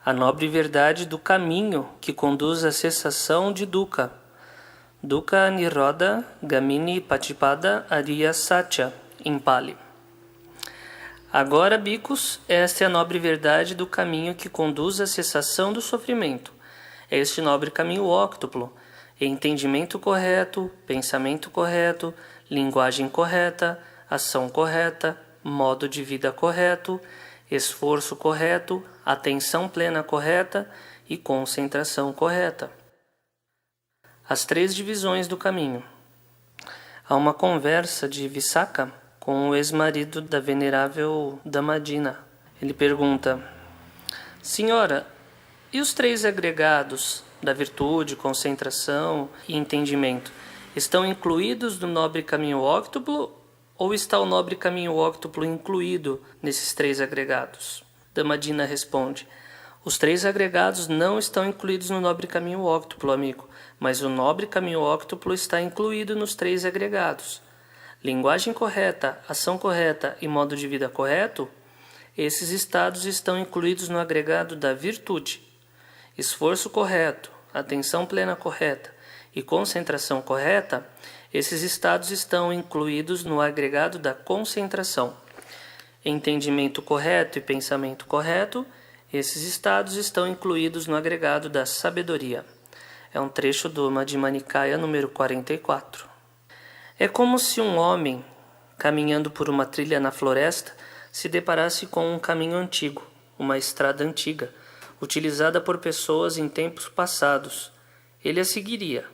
a nobre verdade do caminho que conduz à cessação de dukkha. Dukkha Nirodha Gamini Patipada Ariya Satya, em Pali. Agora, bhikkhus, esta é a nobre verdade do caminho que conduz à cessação do sofrimento. É este nobre caminho óctuplo: entendimento correto, pensamento correto, linguagem correta, ação correta, modo de vida correto, esforço correto, atenção plena correta e concentração correta. As 3 divisões do caminho. Há uma conversa de Visakha com o ex-marido da venerável Damadina. Ele pergunta: Senhora, e os 3 agregados da virtude, concentração e entendimento estão incluídos no nobre caminho óctuplo ou está o nobre caminho óctuplo incluído nesses 3 agregados? Damadina responde: os 3 agregados não estão incluídos no nobre caminho óctuplo, amigo, mas o nobre caminho óctuplo está incluído nos 3 agregados. Linguagem correta, ação correta e modo de vida correto, esses estados estão incluídos no agregado da virtude. Esforço correto, atenção plena correta e concentração correta, esses estados estão incluídos no agregado da concentração. Entendimento correto e pensamento correto, esses estados estão incluídos no agregado da sabedoria. É um trecho do Madhyama Nikaya número 44. É como se um homem, caminhando por uma trilha na floresta, se deparasse com um caminho antigo, uma estrada antiga, utilizada por pessoas em tempos passados. Ele a seguiria.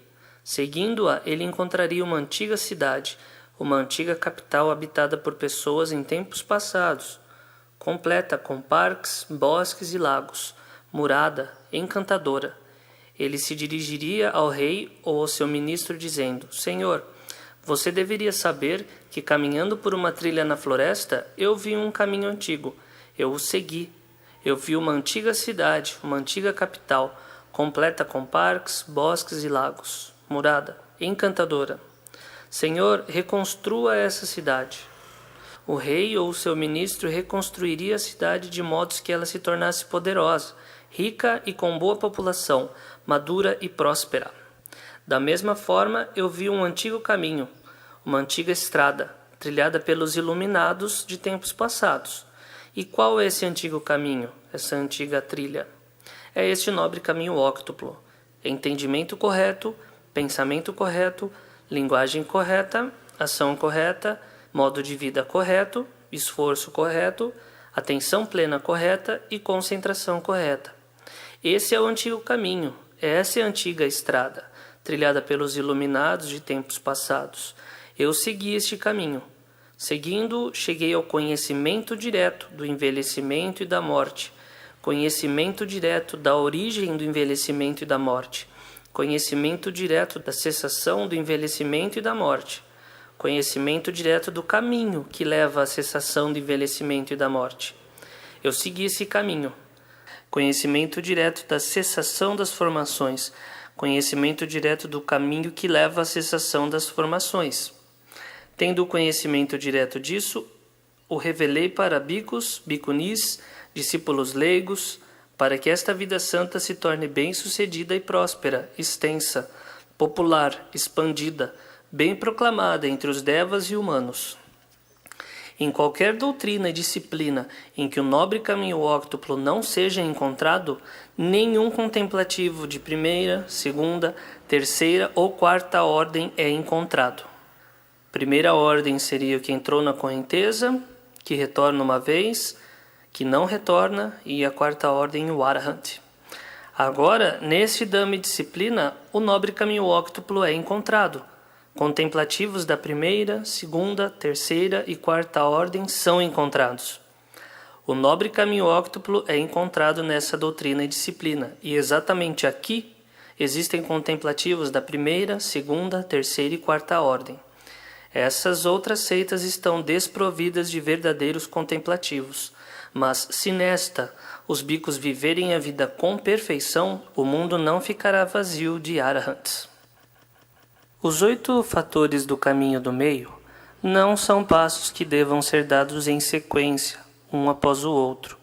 Seguindo-a, ele encontraria uma antiga cidade, uma antiga capital habitada por pessoas em tempos passados, completa com parques, bosques e lagos, murada, encantadora. Ele se dirigiria ao rei ou ao seu ministro dizendo: Senhor, você deveria saber que caminhando por uma trilha na floresta, eu vi um caminho antigo. Eu o segui. Eu vi uma antiga cidade, uma antiga capital, completa com parques, bosques e lagos, murada, encantadora. Senhor, reconstrua essa cidade. O rei ou seu ministro reconstruiria a cidade de modo que ela se tornasse poderosa, rica e com boa população, madura e próspera. Da mesma forma, eu vi um antigo caminho, uma antiga estrada, trilhada pelos iluminados de tempos passados. E qual é esse antigo caminho, essa antiga trilha? É este nobre caminho óctuplo: entendimento correto, pensamento correto, linguagem correta, ação correta, modo de vida correto, esforço correto, atenção plena correta e concentração correta. Esse é o antigo caminho, essa é a antiga estrada, trilhada pelos iluminados de tempos passados. Eu segui este caminho. Seguindo, cheguei ao conhecimento direto do envelhecimento e da morte, conhecimento direto da origem do envelhecimento e da morte, conhecimento direto da cessação do envelhecimento e da morte, conhecimento direto do caminho que leva à cessação do envelhecimento e da morte. Eu segui esse caminho. Conhecimento direto da cessação das formações, conhecimento direto do caminho que leva à cessação das formações. Tendo o conhecimento direto disso, o revelei para bhikkhus, bhikkhunis, discípulos leigos, para que esta vida santa se torne bem-sucedida e próspera, extensa, popular, expandida, bem proclamada entre os devas e humanos. Em qualquer doutrina e disciplina em que o nobre caminho óctuplo não seja encontrado, nenhum contemplativo de primeira, segunda, terceira ou quarta ordem é encontrado. Primeira ordem seria o que entrou na correnteza, que retorna uma vez, que não retorna, e a quarta ordem o Arahant. Agora, neste Dhamma e disciplina, o nobre caminho óctuplo é encontrado. Contemplativos da primeira, segunda, terceira e quarta ordem são encontrados. O nobre caminho óctuplo é encontrado nessa doutrina e disciplina, e exatamente aqui existem contemplativos da primeira, segunda, terceira e quarta ordem. Essas outras seitas estão desprovidas de verdadeiros contemplativos, mas se nesta os bhikkhus viverem a vida com perfeição, o mundo não ficará vazio de arahants. Os 8 fatores do caminho do meio não são passos que devam ser dados em sequência, um após o outro.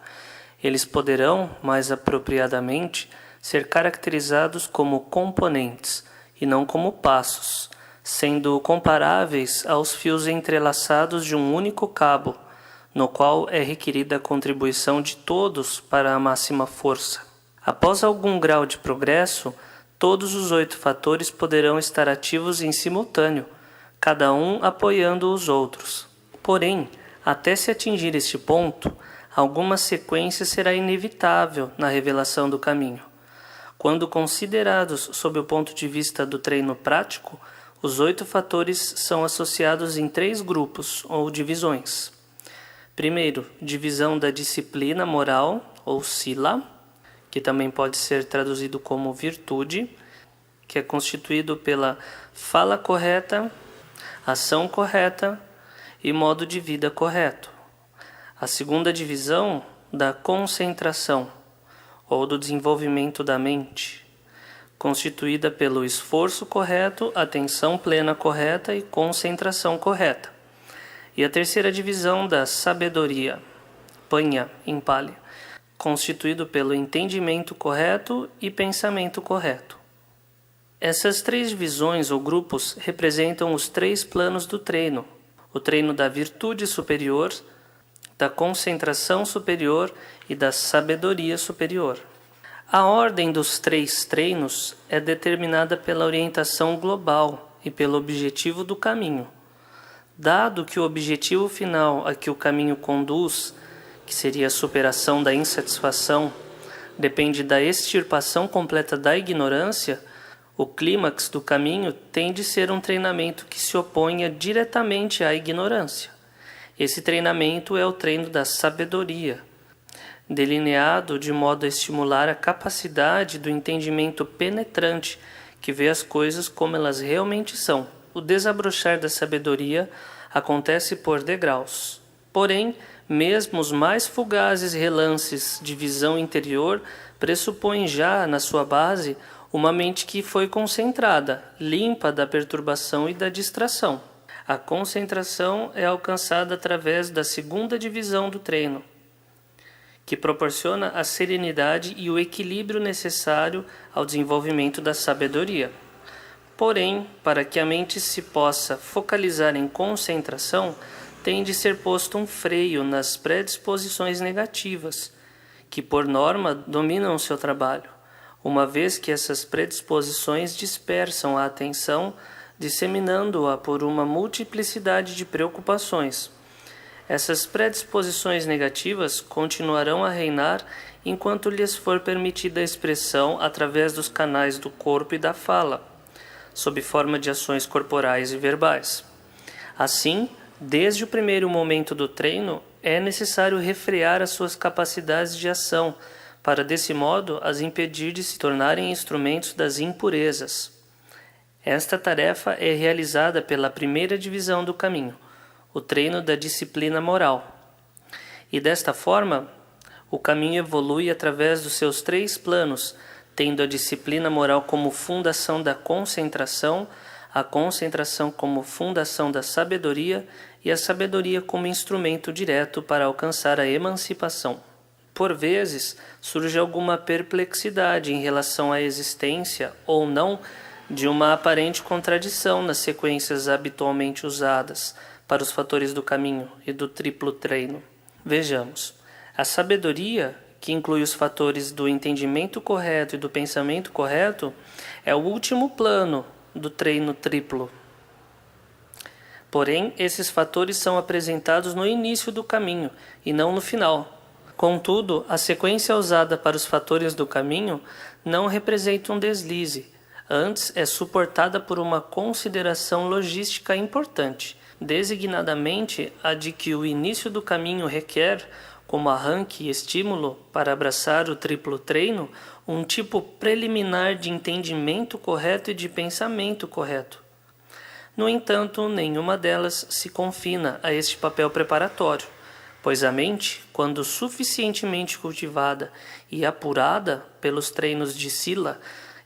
Eles poderão, mais apropriadamente, ser caracterizados como componentes e não como passos, sendo comparáveis aos fios entrelaçados de um único cabo, no qual é requerida a contribuição de todos para a máxima força. Após algum grau de progresso, todos os 8 fatores poderão estar ativos em simultâneo, cada um apoiando os outros. Porém, até se atingir este ponto, alguma sequência será inevitável na revelação do caminho. Quando considerados sob o ponto de vista do treino prático, os 8 fatores são associados em 3 grupos ou divisões. Primeiro, divisão da disciplina moral, ou sila, que também pode ser traduzido como virtude, que é constituído pela fala correta, ação correta e modo de vida correto. A segunda divisão da concentração, ou do desenvolvimento da mente, constituída pelo esforço correto, atenção plena correta e concentração correta. E a terceira divisão da sabedoria, panha em Pali, constituído pelo entendimento correto e pensamento correto. Essas 3 divisões ou grupos representam os 3 planos do treino: o treino da virtude superior, da concentração superior e da sabedoria superior. A ordem dos 3 treinos é determinada pela orientação global e pelo objetivo do caminho. Dado que o objetivo final a que o caminho conduz, que seria a superação da insatisfação, depende da extirpação completa da ignorância, o clímax do caminho tem de ser um treinamento que se oponha diretamente à ignorância. Esse treinamento é o treino da sabedoria, delineado de modo a estimular a capacidade do entendimento penetrante que vê as coisas como elas realmente são. O desabrochar da sabedoria acontece por degraus. Porém, mesmo os mais fugazes relances de visão interior pressupõem já, na sua base, uma mente que foi concentrada, limpa da perturbação e da distração. A concentração é alcançada através da segunda divisão do treino, que proporciona a serenidade e o equilíbrio necessário ao desenvolvimento da sabedoria. Porém, para que a mente se possa focalizar em concentração, tem de ser posto um freio nas predisposições negativas, que por norma dominam o seu trabalho, uma vez que essas predisposições dispersam a atenção, disseminando-a por uma multiplicidade de preocupações. Essas predisposições negativas continuarão a reinar enquanto lhes for permitida a expressão através dos canais do corpo e da fala, sob forma de ações corporais e verbais. Assim, desde o primeiro momento do treino, é necessário refrear as suas capacidades de ação, para desse modo as impedir de se tornarem instrumentos das impurezas. Esta tarefa é realizada pela primeira divisão do caminho, o treino da disciplina moral. E desta forma, o caminho evolui através dos seus 3 planos, tendo a disciplina moral como fundação da concentração, a concentração como fundação da sabedoria e a sabedoria como instrumento direto para alcançar a emancipação. Por vezes, surge alguma perplexidade em relação à existência ou não de uma aparente contradição nas sequências habitualmente usadas para os fatores do caminho e do triplo treino. Vejamos, a sabedoria, que inclui os fatores do entendimento correto e do pensamento correto, é o último plano do treino triplo. Porém, esses fatores são apresentados no início do caminho e não no final. Contudo, a sequência usada para os fatores do caminho não representa um deslize, antes é suportada por uma consideração logística importante, designadamente a de que o início do caminho requer, como arranque e estímulo para abraçar o triplo treino, um tipo preliminar de entendimento correto e de pensamento correto. No entanto, nenhuma delas se confina a este papel preparatório, pois a mente, quando suficientemente cultivada e apurada pelos treinos de sila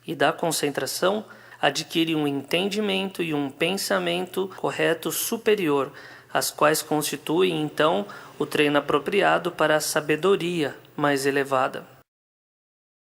e da concentração, adquire um entendimento e um pensamento correto superior, as quais constituem, então, o treino apropriado para a sabedoria, mais elevada.